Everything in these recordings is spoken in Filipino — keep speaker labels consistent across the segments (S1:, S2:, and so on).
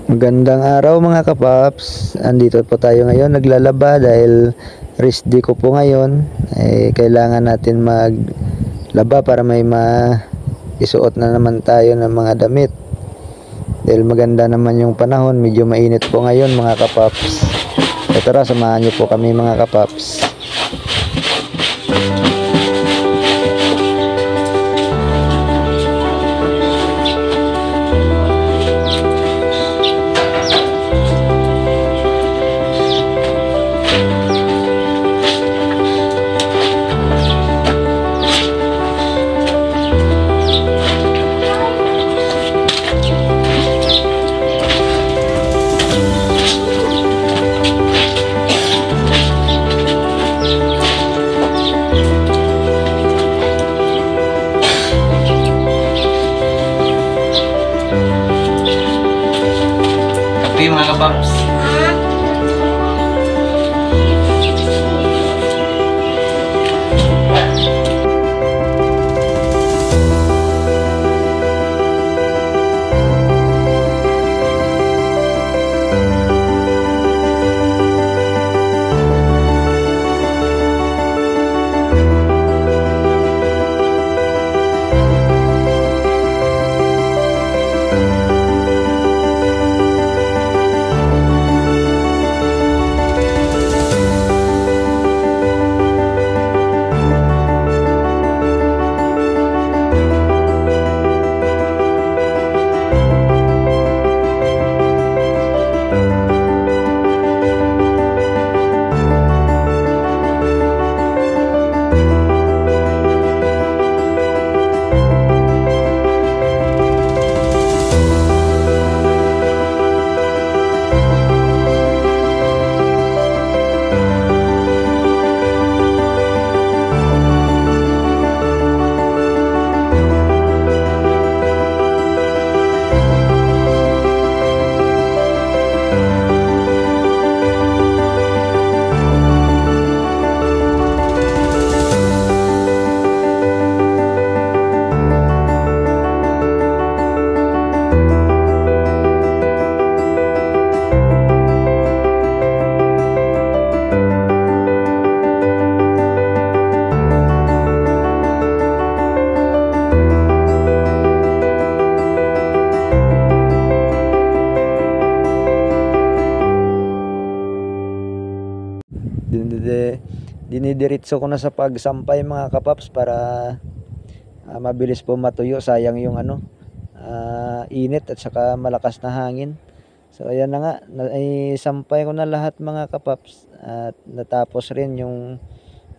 S1: Magandang araw mga kapaps. Andito po tayo ngayon naglalaba dahil rest day ko po ngayon. Kailangan natin maglaba para may maisuot na naman tayo ng mga damit. Dahil maganda naman yung panahon, medyo mainit po ngayon mga kapaps. Tara, samahan niyo po kami mga kapaps.
S2: Kape mga kapaps.
S1: Dinidiretso ko na sa pagsampay mga kapaps para mabilis po matuyo. Sayang yung init at saka malakas na hangin. So ayan na nga, sampay ko na lahat mga kapaps at natapos rin yung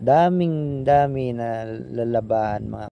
S1: dami na lalabahan mga